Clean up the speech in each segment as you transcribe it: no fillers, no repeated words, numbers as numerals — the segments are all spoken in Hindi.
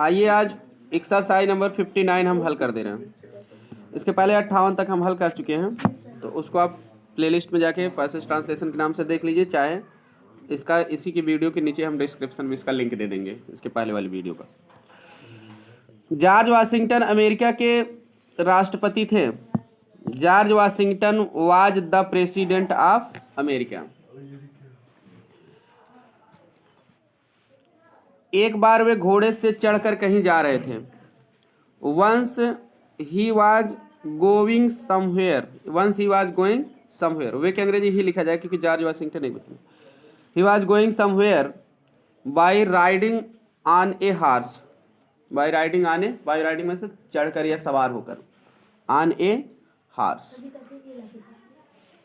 आइए आज एक्सरसाइज नंबर 59 हम हल कर दे रहे हैं। इसके पहले 58 तक हम हल कर चुके हैं, तो उसको आप प्लेलिस्ट में जाके पैसेज ट्रांसलेशन के नाम से देख लीजिए, चाहे इसका इसी की वीडियो के नीचे हम डिस्क्रिप्शन में इसका लिंक दे देंगे, इसके पहले वाली वीडियो का। जॉर्ज वाशिंगटन अमेरिका के राष्ट्रपति थे। George Washington was the president of America. एक बार वे घोड़े से चढ़कर कहीं जा रहे थे। Once he was going somewhere. Once he was going somewhere, वे के अंग्रेजी ही लिखा जाए क्योंकि जॉर्ज वाशिंगटन नहीं बता। He was going somewhere by riding on a horse. By riding on a, by riding में से चढ़कर या सवार होकर, ऑन ए हार्स।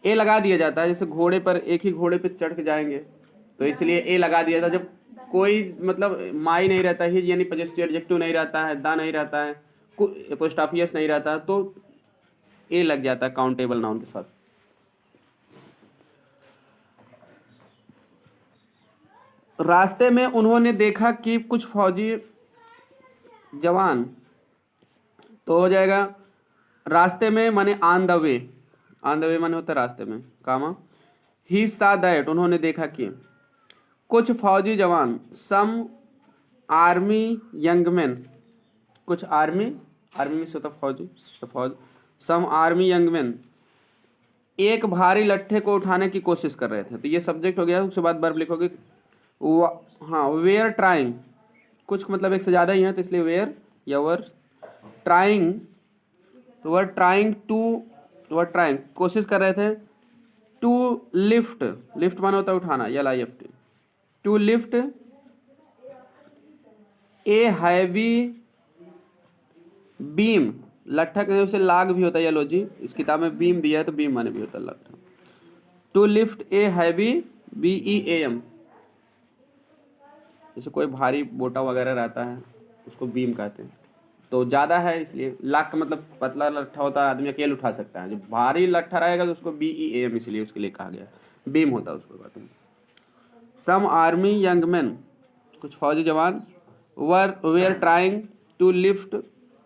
ए लगा दिया जाता है, जैसे घोड़े पर, एक ही घोड़े पर चढ़ के जाएंगे तो इसलिए ए लगा दिया जाता है। जब कोई मतलब माई नहीं रहता है, यानी पजेसिव एडजेक्टिव नहीं रहता है, दा नहीं रहता है, एपोस्ट्रोफियस नहीं रहता है, तो ए लग जाता है काउंटेबल नाउन के साथ। रास्ते में उन्होंने देखा कि कुछ फौजी जवान, तो हो जाएगा रास्ते में माने on the way. On the way माने होता है रास्ते में, कामा ही सा दैट, उन्होंने देखा कि कुछ फौजी जवान, सम आर्मी यंग मैन, कुछ आर्मी में से होता फौजी, तो फौज, सम आर्मी यंग मैन एक भारी लट्ठे को उठाने की कोशिश कर रहे थे। तो ये सब्जेक्ट हो गया, उसके बाद वर्ब लिखोगे। हाँ, वेयर ट्राइंग, कुछ मतलब एक से ज़्यादा ही है तो इसलिए वेयर या वर ट्राइंग, तो were trying to, were trying कोशिश कर रहे थे, टू लिफ्ट, लिफ्ट माना होता है उठाना, LIFT, to lift a heavy beam. लट्ठा के उसे लाग भी होता है, लोजी इस किताब में बीम दिया है तो बीम माने भी होता है लट्ठा। To lift a heavy BEAM, जैसे कोई भारी बोटा वगैरह रहता है उसको बीम कहते हैं, तो ज़्यादा है इसलिए। लाग का मतलब पतला लट्ठा होता है, आदमी अकेले उठा सकता है। जो भारी लट्ठा रहेगा तो उसको BEAM इसलिए उसके लिए कहा गया, बीम होता है उसको बात में। सम आर्मी यंग मैन, कुछ फौजी जवान, were trying to lift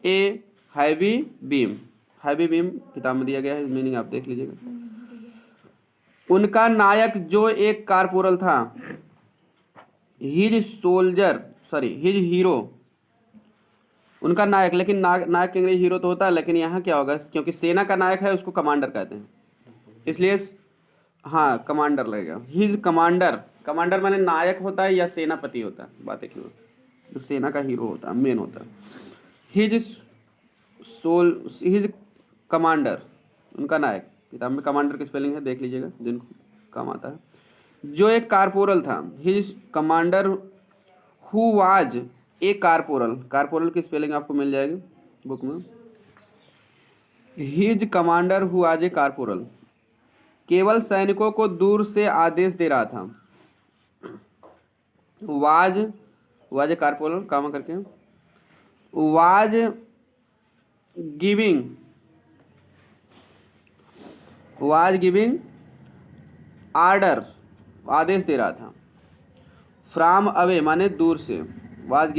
a heavy beam. Heavy beam किताब में दिया गया है, मीनिंग आप देख लीजिएगा। उनका नायक जो एक कारपोरल था, his soldier, sorry his hero, उनका नायक, लेकिन नायक के अंग्रेजी हीरो तो होता है, लेकिन यहाँ क्या होगा, क्योंकि सेना का नायक है उसको कमांडर कहते हैं, इसलिए हाँ कमांडर लगेगा। हिज कमांडर, कमांडर माने नायक होता है या सेनापति होता है, बात एक ही होती है, तो सेना का हीरो होता है, मेन होता है। हिज कमांडर, उनका नायक, किताब में कमांडर की स्पेलिंग है, देख लीजिएगा जिनको काम आता है। जो एक कारपोरल था, his commander who was a corporal, corporal की स्पेलिंग आपको मिल जाएगी बुक में। His commander who was a corporal केवल सैनिकों को दूर से आदेश दे रहा था। वाज ए कारपोरल काम करके, वाज गिविंग आर्डर, आदेश दे रहा था। फ्रॉम अवे माने दूर से, was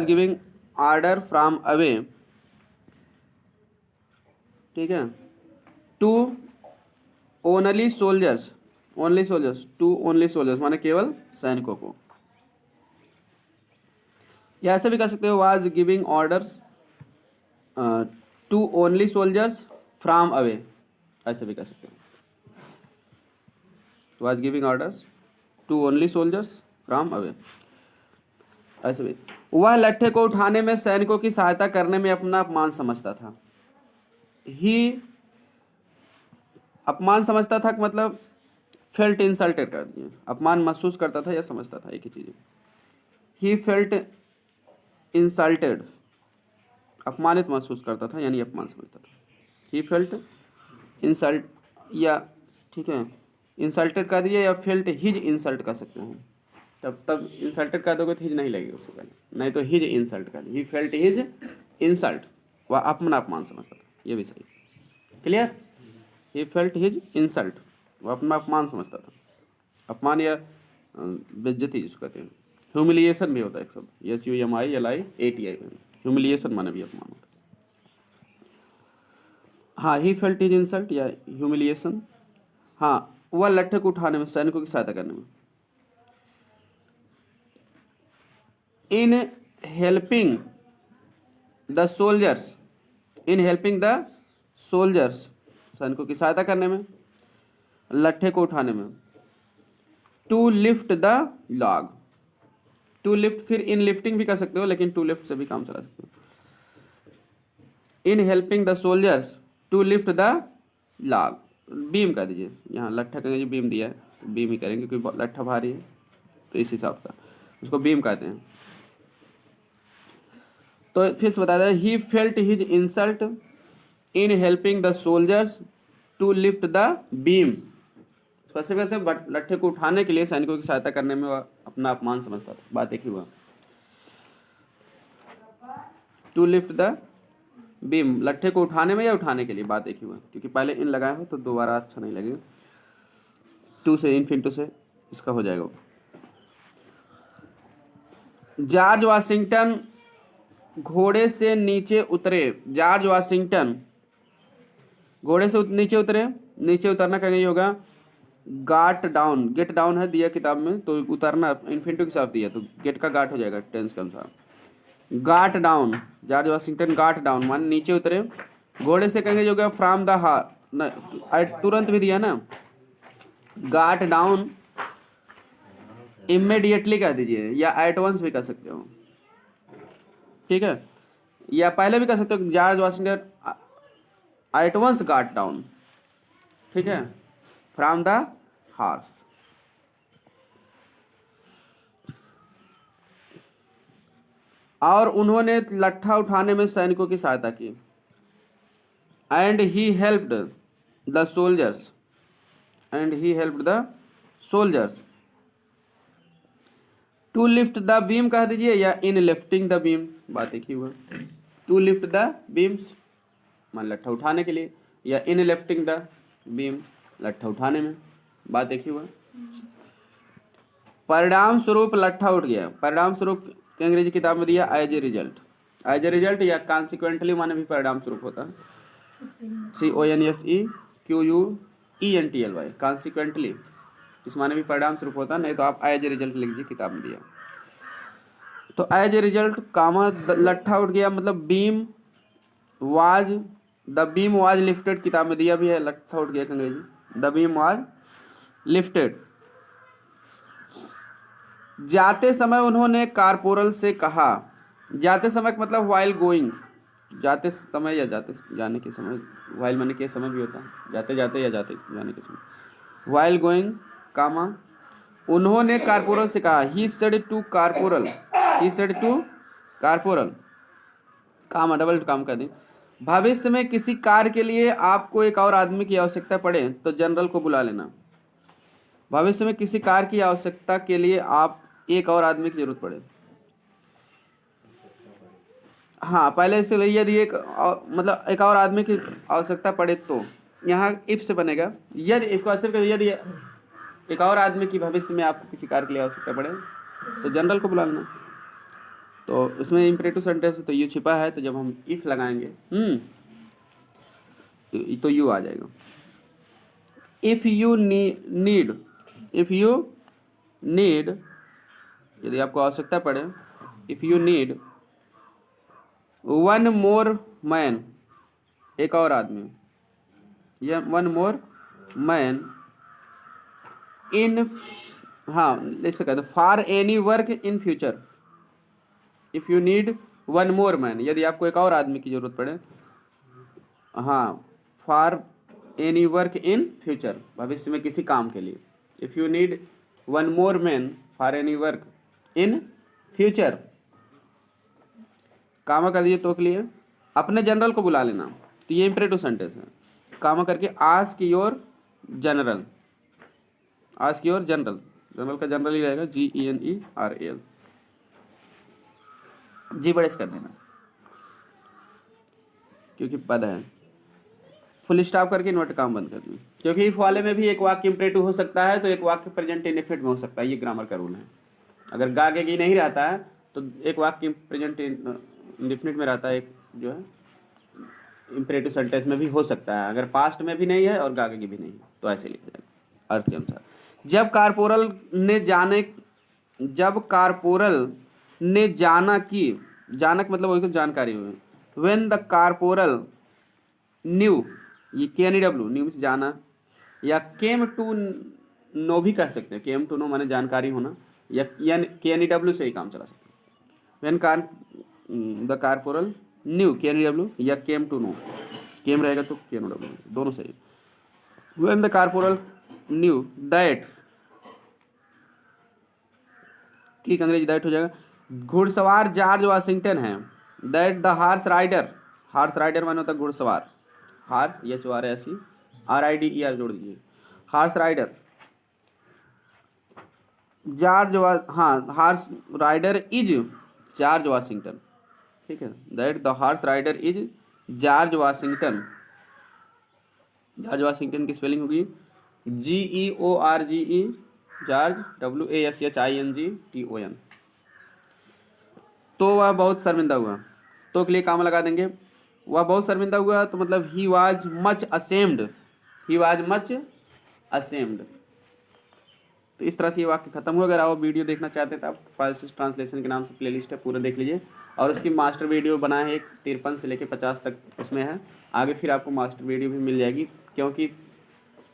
giving order from away, ठीक है। To only soldiers, to only soldiers माने केवल सैनिकों को। या ऐसे भी कर सकते हो, was giving orders to only soldiers from away, ऐसे भी कर सकते हो। Was giving orders to only soldiers from away, ऐसे भी। वह लट्ठे को उठाने में सैनिकों की सहायता करने में अपना अपमान समझता था। ही अपमान समझता था, मतलब फेल्ट इंसल्टेड कर दिए, अपमान महसूस करता था या समझता था, एक ही चीज़। ही फेल्ट इंसल्टेड, अपमानित महसूस करता था यानी अपमान समझता था। ही फेल्ट इंसल्ट, या ठीक है इंसल्टेड कर दिए, या फेल्ट हिज इंसल्ट कर सकते हैं। तब इंसल्टेड कर दोगे तो हिज नहीं लगेगा उससे पहले, नहीं तो हिज इंसल्ट कर दिए। ही फेल्ट हिज इंसल्ट, वह अपना अपमान समझता था, ये भी सही, क्लियर। ही फेल्ट हिज इंसल्ट, वह अपना अपमान समझता था, अपमान या बेइज्जती जिसको कहते हैं। ह्यूमिलिएशन भी होता है एक शब्द, HUMILIATI, ह्यूमिलिएशन माने भी अपमान होता है। हाँ, ही फेल्ट इज इंसल्ट या ह्यूमिलिएशन। हाँ, वह लट्ठे को उठाने में, सैनिकों की सहायता करने में। In helping the soldiers, in helping the soldiers, सैनिकों की सहायता करने में, लट्ठे को उठाने में। To lift the log, to lift, फिर इन लिफ्टिंग भी कर सकते हो, लेकिन टू लिफ्ट से भी काम चला सकते हो। In helping the soldiers to lift the log, beam कर दीजिए, यहाँ लट्ठा करेंगे, जो बीम दिया है तो बीम ही करेंगे क्योंकि लट्ठा भारी है, तो इस हिसाब का उसको बीम कहते हैं। तो फिर से बता दें, he felt his insult in helping the soldiers to lift the beam. स्पष्ट कहते हैं, बट लट्ठे को उठाने के लिए सैनिकों की सहायता करने में वह अपना अपमान समझता था। बात एक ही हुआ, टू लिफ्ट द बीम, लट्ठे को उठाने में या उठाने के लिए, बात एक ही हुआ, क्योंकि पहले इन लगाए हो तो दोबारा अच्छा नहीं लगेगा। टू से, इनफिनिटो से इसका हो जाएगा। जॉर्ज वाशिंगटन घोड़े से नीचे उतरे, जॉर्ज वाशिंगटन घोड़े से नीचे उतरे, नीचे उतरना कहेंगे ये होगा गाट डाउन, गेट डाउन है दिया किताब में, तो उतरना इन्फिनिटिव के साथ दिया, तो गेट का गाट हो जाएगा टेंस के अनुसार। गाट डाउन, जॉर्ज वाशिंगटन गाट डाउन मान नीचे उतरे। घोड़े से कहेंगे जो होगा फ्रॉम द हार, तुरंत भी दिया ना, गाट डाउन इमीडिएटली कह दीजिए, या एट वंस भी कर सकते हो, ठीक है, या पहले भी कर सकते हो, George Washington ate once got down, ठीक है, फ्रॉम द हार्स। और उन्होंने लट्ठा उठाने में सैनिकों की सहायता की। And he helped the soldiers, and he helped the soldiers to lift the beam कह दीजिए, या इन लिफ्टिंग द बीम, बात एक ही हुआ। टू लिफ्ट द बीम्स मान लट्ठा उठाने के लिए, या इन लिफ्टिंग द बीम लट्ठा उठाने में, बात एक ही हुआ। परिणाम स्वरूप लट्ठा उठ गया, परिणाम स्वरूप अंग्रेजी किताब में दिया as a result, as a result या कॉन्सिक्वेंटली माने भी परिणाम स्वरूप होता है, CONSEQUENTLY, कॉन्सिक्वेंटली इस माने भी परिणाम स्वरूप होता है, नहीं तो आप एज ए रिजल्ट लिख दीजिए, किताब में दिया। तो एज ए रिजल्ट कामा लट्ठा उठ गया, मतलब beam was, the beam was lifted, किताब में दिया भी है, लट्ठा उठ गया अंग्रेजी, द बीम वाज लिफ्टेड। जाते समय उन्होंने कारपोरल से कहा, जाते समय का मतलब वाइल गोइंग, जाते समय या जाते जाने के समय, वाइल माने के समय भी होता है, जाते जाते या जाते जाने के समय, वाइल गोइंग कामा उन्होंने कारपोरल से कहा, he said to corporal, he said to corporal comma double काम कर दें, भविष्य में किसी कार्य के लिए आपको एक और आदमी की आवश्यकता पड़े तो जनरल को बुला लेना। भविष्य में किसी कार्य की आवश्यकता के लिए आप एक और आदमी की जरूरत पड़े, हाँ पहले से यदि मतलब एक और आदमी की आवश्यकता पड़े, तो यहाँ इफ से बनेगा, यदि इसको सिर्फ यदि एक और आदमी की भविष्य में आपको किसी कार्य के लिए आवश्यकता पड़े तो जनरल को बुला लेना। तो उसमें इम्परेटिव सेंटेंस तो यू छिपा है, तो जब हम इफ लगाएंगे तो यू आ जाएगा। If you need, if you need, यदि आपको आवश्यकता पड़े, if you need one more man, एक और आदमी, या वन मोर मैन इन, हाँ लिख सकते for any work in future, if you need one more man, यदि आपको एक और आदमी की जरूरत पड़े, हाँ for any work in future, भविष्य में किसी काम के लिए, if you need one more man for any work in future, comma कर दिए तो के लिए अपने जनरल को बुला लेना, तो ये इंपरेटिव सेंटेंस है। कामा करके ask your general, ask your general, general का जनरल ही रहेगा GENERAL, जी बड़े से कर देना क्योंकि पद है, फुल स्टॉप करके इन्वर्ट काम बंद कर देना, क्योंकि इफ वाले में भी एक वाक्य इंपरेटिव हो सकता है तो एक वाक्य प्रेजेंट इंडेफिनिट में हो सकता है, ये ग्रामर का रूल है। अगर गा के गी नहीं रहता है तो एक वाक्य प्रेजेंट इंडेफिनिट में रहता है, एक जो है इम्परेटिव सेंटेंस में भी हो सकता है, अगर पास्ट में भी नहीं है और गा के गी भी नहीं है तो ऐसे लिखा जाएगा अर्थ के अनुसार। जब कारपोरल ने जाना कि, जानक मतलब वही तो जानकारी हुई, व्हेन द कारपोरल न्यू, ये KNEW, न्यू मीन्स जाना, या केम टू नो भी कह सकते हैं, केम टू नो माने जानकारी होना, या KNEW से ही काम चला सकते हैं। When the corporal new KNEW या केम टू नो, केम रहेगा तो KNEW, दोनों सही। When the corporal knew that, ठीक अंग्रेजी दैट हो जाएगा। घुड़सवार जॉर्ज वाशिंगटन है, that the horse rider, horse rider माने होता है घुड़सवार, हार्स HORS RIDER जोड़ दीजिए, horse rider horse rider is George Washington, ठीक है, that the horse rider is George Washington. George Washington की स्पेलिंग होगी GEORGE, जॉर्ज WASHINGTON। तो वह बहुत शर्मिंदा हुआ, तो के लिए काम लगा देंगे, वह बहुत शर्मिंदा हुआ तो मतलब he was much ashamed, he was much ashamed. तो इस तरह से ये वाक्य खत्म हुआ। अगर आप वीडियो देखना चाहते हैं तो आप पाइल्स ट्रांसलेशन के नाम से प्लेलिस्ट है, पूरा देख लीजिए, और उसकी मास्टर वीडियो बना है, 53 से लेकर 50 तक उसमें है। आगे फिर आपको मास्टर वीडियो भी मिल जाएगी, क्योंकि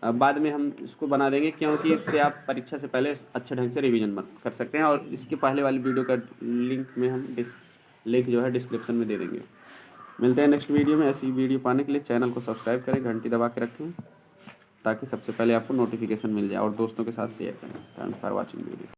बाद में हम इसको बना देंगे, क्योंकि इससे आप परीक्षा से पहले अच्छे ढंग से रिवीजन कर सकते हैं। और इसके पहले वाली वीडियो का लिंक में हम लिंक जो है डिस्क्रिप्शन में दे देंगे। मिलते हैं नेक्स्ट वीडियो में। ऐसी वीडियो पाने के लिए चैनल को सब्सक्राइब करें, घंटी दबा के रखें ताकि सबसे पहले आपको नोटिफिकेशन मिल जाए, और दोस्तों के साथ शेयर करें। Thanks for watching video.